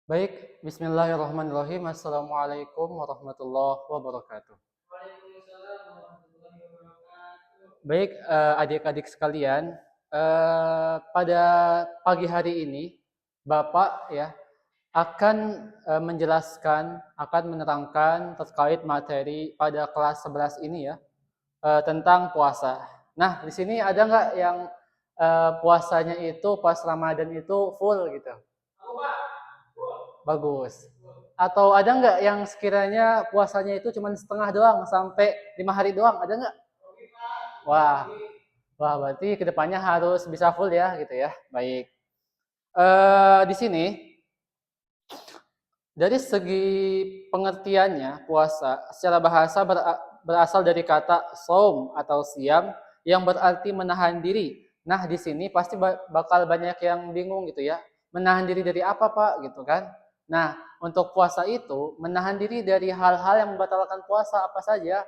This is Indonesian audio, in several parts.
Baik, bismillahirrahmanirrahim. Assalamualaikum warahmatullahi wabarakatuh. Baik, adik-adik sekalian, pada pagi hari ini Bapak ya akan menjelaskan, akan menerangkan terkait materi pada kelas 11 ini ya, tentang puasa. Nah, di sini ada nggak yang puasanya itu pas Ramadan itu full gitu? Bagus. Atau ada nggak yang sekiranya puasanya itu cuma setengah doang sampai 5 hari doang? Ada nggak? Wah, wah berarti kedepannya harus bisa full ya gitu ya. Baik. Di sini dari segi pengertiannya puasa secara bahasa berasal dari kata saum atau siam yang berarti menahan diri. Nah, di sini pasti bakal banyak yang bingung gitu ya. Menahan diri dari apa, Pak? Gitu kan. Nah, untuk puasa itu menahan diri dari hal-hal yang membatalkan puasa apa saja?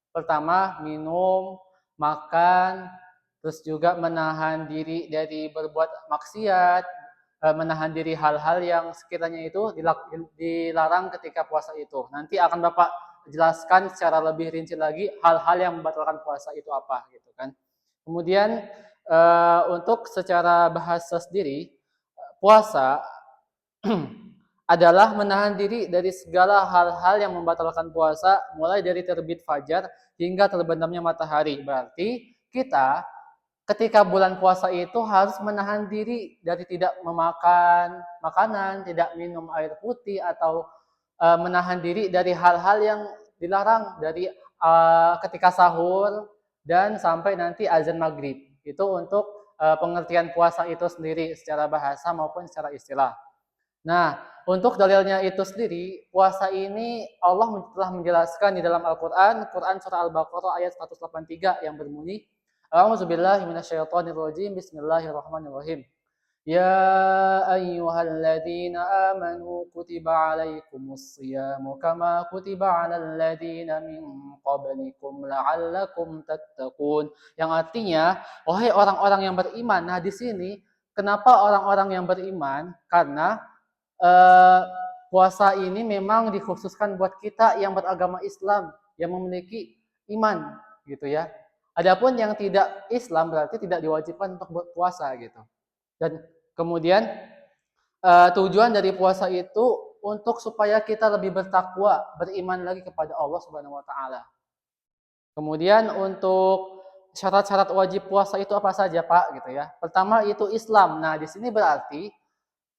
Pertama, minum, makan, terus juga menahan diri dari berbuat maksiat, menahan diri hal-hal yang sekiranya itu dilarang ketika puasa itu. Nanti akan Bapak jelaskan secara lebih rinci lagi hal-hal yang membatalkan puasa itu apa gitu kan. Kemudian untuk secara bahasa sendiri, puasa adalah menahan diri dari segala hal-hal yang membatalkan puasa, mulai dari terbit fajar hingga terbenamnya matahari. Berarti kita ketika bulan puasa itu harus menahan diri dari tidak memakan makanan, tidak minum air putih atau menahan diri dari hal-hal yang dilarang dari ketika sahur dan sampai nanti azan maghrib. Itu untuk pengertian puasa itu sendiri secara bahasa maupun secara istilah. Nah, untuk dalilnya itu sendiri, puasa ini Allah telah menjelaskan di dalam Al-Quran, Quran surah Al-Baqarah ayat 183 yang berbunyi, A'udzubillahi minasyaitonirrajim, Bismillahirrahmanirrahim. Ya ayyuhalladzina amanu kutiba alaikumus siyamu kama kutiba alal ladzina min qablikum la'allakum tattaqun. Yang artinya, wahai orang-orang yang beriman. Nah, di sini kenapa orang-orang yang beriman? Karena eh, puasa ini memang dikhususkan buat kita yang beragama Islam, yang memiliki iman, gitu ya. Adapun yang tidak Islam berarti tidak diwajibkan untuk berpuasa gitu. Dan kemudian tujuan dari puasa itu untuk supaya kita lebih bertakwa, beriman lagi kepada Allah Subhanahu wa taala. Kemudian untuk syarat-syarat wajib puasa itu apa saja, Pak, gitu ya. Pertama itu Islam. Nah, di sini berarti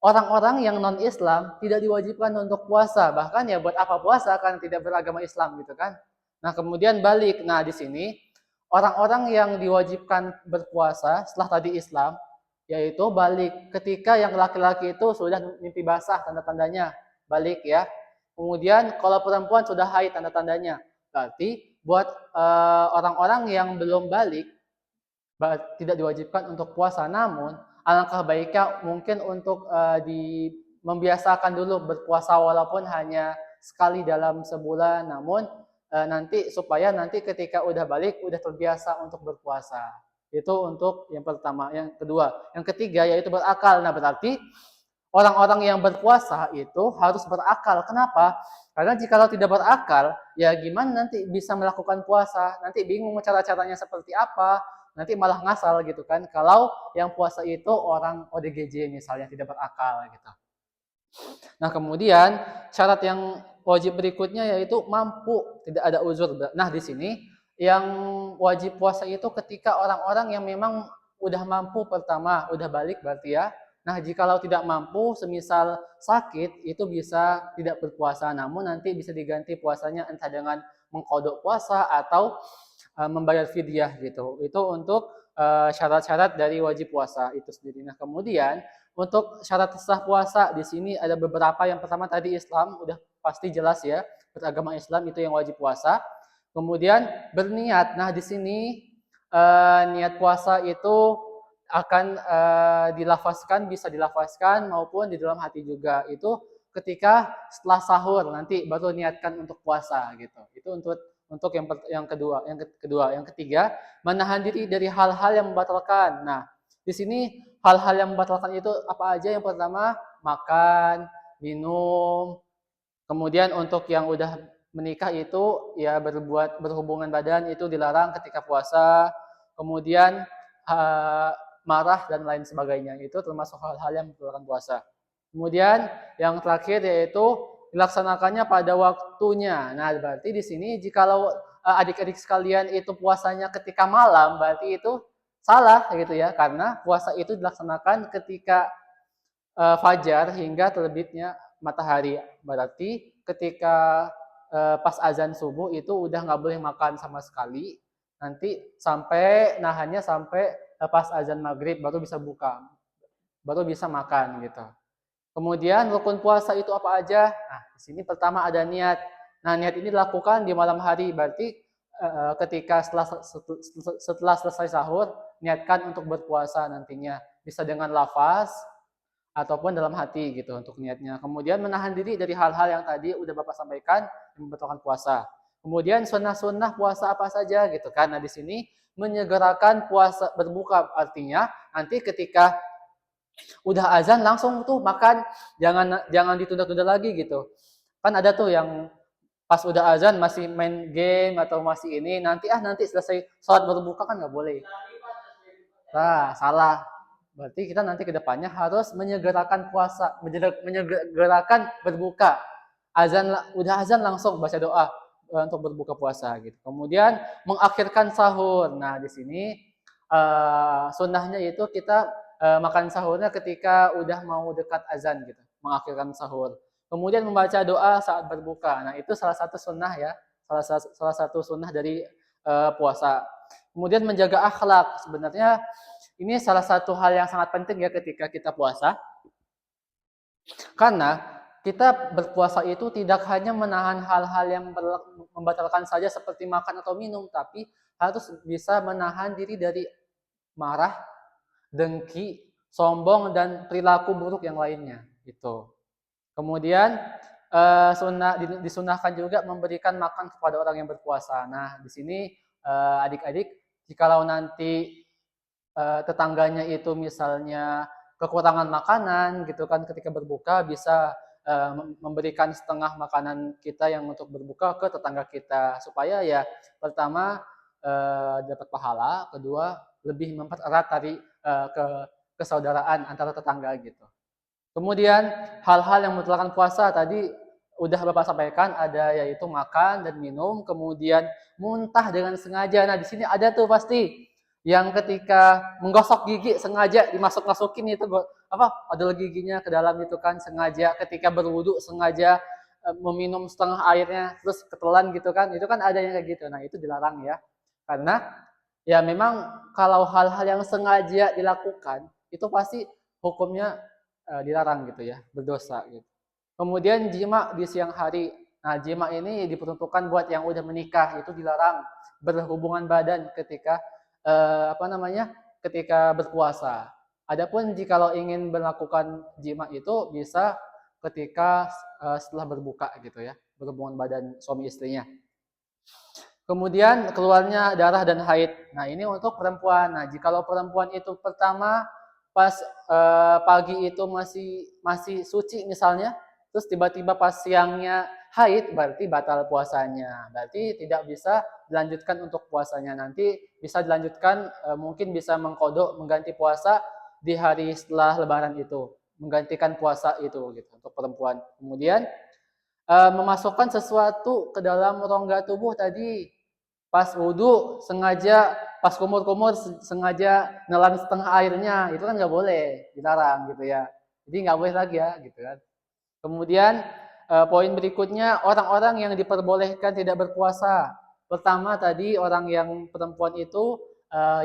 orang-orang yang non-Islam tidak diwajibkan untuk puasa. Bahkan ya buat apa puasa kan tidak beragama Islam gitu kan. Nah, kemudian balik. Nah, di sini orang-orang yang diwajibkan berpuasa setelah tadi Islam yaitu balik ketika yang laki-laki itu sudah mimpi basah tanda-tandanya balik ya. Kemudian kalau perempuan sudah haid tanda-tandanya. Berarti buat orang-orang yang belum balik tidak diwajibkan untuk puasa. Namun alangkah baiknya mungkin untuk membiasakan dulu berpuasa walaupun hanya sekali dalam sebulan. Namun nanti supaya nanti ketika udah balik udah terbiasa untuk berpuasa. Itu untuk yang pertama. Yang kedua, yang ketiga yaitu berakal. Nah, berarti orang-orang yang berpuasa itu harus berakal. Kenapa? Karena jikalau tidak berakal, ya gimana nanti bisa melakukan puasa? Nanti bingung cara-caranya seperti apa, nanti malah ngasal gitu kan. Kalau yang puasa itu orang ODGJ misalnya tidak berakal gitu. Nah, kemudian syarat yang wajib berikutnya yaitu mampu, tidak ada uzur. Nah, di sini yang wajib puasa itu ketika orang-orang yang memang udah mampu pertama, udah balik berarti ya. Nah, jikalau tidak mampu, semisal sakit, itu bisa tidak berpuasa. Namun nanti bisa diganti puasanya entah dengan mengkodok puasa atau membayar fidyah gitu. Itu untuk syarat-syarat dari wajib puasa itu sendiri. Nah, kemudian untuk syarat sah puasa di sini ada beberapa. Yang pertama tadi Islam, udah pasti jelas ya, beragama Islam itu yang wajib puasa. Kemudian berniat. Nah, di sini niat puasa itu akan dilafazkan, bisa dilafazkan maupun di dalam hati juga. Itu ketika setelah sahur nanti baru niatkan untuk puasa gitu. Itu untuk yang ketiga, menahan diri dari hal-hal yang membatalkan. Nah, di sini hal-hal yang membatalkan itu apa aja? Yang pertama, makan, minum. Kemudian untuk yang udah menikah itu ya berhubungan badan itu dilarang ketika puasa. Kemudian marah dan lain sebagainya itu termasuk hal-hal yang membatalkan puasa. Kemudian yang terakhir yaitu dilaksanakannya pada waktunya. Nah, berarti di sini jikalau adik-adik sekalian itu puasanya ketika malam, berarti itu salah gitu ya, karena puasa itu dilaksanakan ketika fajar hingga terbitnya matahari. Berarti ketika pas azan subuh itu udah nggak boleh makan sama sekali. Nanti sampai nahannya sampai pas azan maghrib baru bisa buka, baru bisa makan gitu. Kemudian rukun puasa itu apa aja? Nah, di sini pertama ada niat. Nah, niat ini dilakukan di malam hari. Berarti ketika setelah selesai sahur, niatkan untuk berpuasa nantinya. Bisa dengan lafaz ataupun dalam hati gitu untuk niatnya. Kemudian menahan diri dari hal-hal yang tadi udah Bapak sampaikan yang membatalkan puasa. Kemudian sunnah-sunnah puasa apa saja gitu. Karena di sini menyegerakan puasa berbuka, artinya nanti ketika udah azan langsung tuh makan, jangan ditunda-tunda lagi gitu. Kan ada tuh yang pas udah azan masih main game atau masih ini, nanti selesai sholat berbuka kan nggak boleh. Nah, salah. Berarti kita nanti ke depannya harus menyegerakan puasa, menyegerakan berbuka. Udah azan langsung baca doa untuk berbuka puasa gitu. Kemudian mengakhirkan sahur. Nah, di sini sunnahnya itu kita makan sahurnya ketika udah mau dekat azan gitu, mengakhirkan sahur. Kemudian membaca doa saat berbuka. Nah, itu salah satu sunnah ya, salah satu sunnah dari puasa. Kemudian menjaga akhlak. Sebenarnya ini salah satu hal yang sangat penting ya ketika kita puasa. Karena kita berpuasa itu tidak hanya menahan hal-hal yang membatalkan saja seperti makan atau minum, tapi harus bisa menahan diri dari marah, dengki, sombong, dan perilaku buruk yang lainnya. Gitu. Kemudian disunahkan juga memberikan makan kepada orang yang berpuasa. Nah, di sini adik-adik, jikalau nanti tetangganya itu misalnya kekurangan makanan gitu kan ketika berbuka, bisa memberikan setengah makanan kita yang untuk berbuka ke tetangga kita supaya ya pertama dapat pahala, kedua lebih mempererat tadi kesaudaraan antara tetangga gitu. Kemudian hal-hal yang membatalkan puasa tadi udah Bapak sampaikan, ada yaitu makan dan minum, kemudian muntah dengan sengaja. Nah, di sini ada tuh pasti yang ketika menggosok gigi sengaja masukin itu odol giginya ke dalam itu kan sengaja, ketika berwudu sengaja meminum setengah airnya terus ketelan gitu kan, itu kan ada yang kayak gitu. Nah, itu dilarang ya. Karena ya memang kalau hal-hal yang sengaja dilakukan itu pasti hukumnya dilarang gitu ya, berdosa gitu. Kemudian jima di siang hari. Nah, jima ini diperuntukkan buat yang udah menikah, itu dilarang berhubungan badan ketika ketika berpuasa. Adapun jikalau ingin melakukan jima itu bisa ketika setelah berbuka gitu ya, berhubungan badan suami istrinya. Kemudian keluarnya darah dan haid. Nah, ini untuk perempuan. Nah, jikalau perempuan itu pertama pas pagi itu masih suci misalnya, terus tiba-tiba pas siangnya haid, berarti batal puasanya. Berarti tidak bisa dilanjutkan untuk puasanya. Nanti bisa dilanjutkan, mungkin bisa mengkodok mengganti puasa di hari setelah lebaran itu, menggantikan puasa itu gitu untuk perempuan. Kemudian memasukkan sesuatu ke dalam rongga tubuh tadi, pas wudhu sengaja, pas kumur-kumur sengaja nelan setengah airnya, itu kan nggak boleh, dilarang gitu ya. Jadi nggak boleh lagi ya gitu kan. Kemudian poin berikutnya, orang-orang yang diperbolehkan tidak berpuasa. Pertama tadi orang yang perempuan itu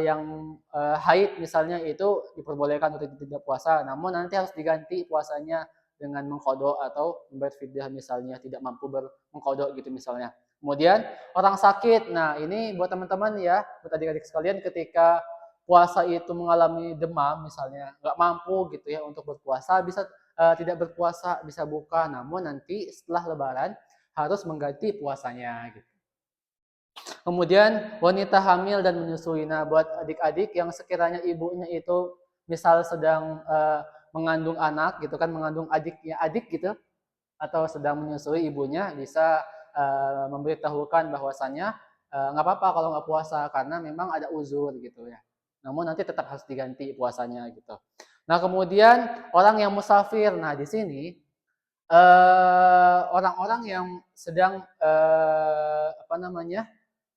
yang haid misalnya itu diperbolehkan untuk tidak puasa, namun nanti harus diganti puasanya dengan mengkodok atau membayar fidyah misalnya tidak mampu mengkodok gitu misalnya. Kemudian orang sakit, nah ini buat teman-teman ya, buat adik-adik sekalian, ketika puasa itu mengalami demam misalnya, nggak mampu gitu ya untuk berpuasa, bisa tidak berpuasa, bisa buka, namun nanti setelah lebaran harus mengganti puasanya gitu. Kemudian wanita hamil dan menyusui. Nah, buat adik-adik yang sekiranya ibunya itu misal sedang mengandung anak gitu kan, mengandung adik gitu, atau sedang menyusui ibunya bisa memberitahukan bahwasannya nggak apa-apa kalau nggak puasa karena memang ada uzur gitu ya. Namun nanti tetap harus diganti puasanya gitu. Nah kemudian orang yang musafir, nah di sini orang-orang yang sedang apa namanya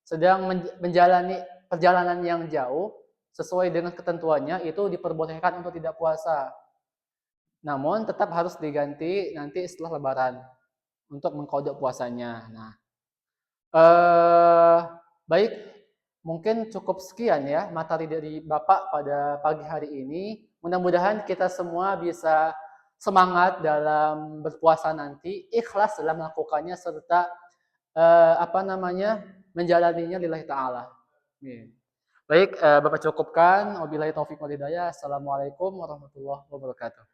sedang menjalani perjalanan yang jauh sesuai dengan ketentuannya itu diperbolehkan untuk tidak puasa. Namun tetap harus diganti nanti setelah Lebaran untuk mengkodok puasanya. Nah, eh, baik, mungkin cukup sekian ya materi dari Bapak pada pagi hari ini. Mudah-mudahan kita semua bisa semangat dalam berpuasa nanti, ikhlas dalam melakukannya serta apa namanya menjalaninya lillahi taala. Baik, Bapak cukupkan. Wabillahi taufik wal hidayah. Assalamualaikum warahmatullahi wabarakatuh.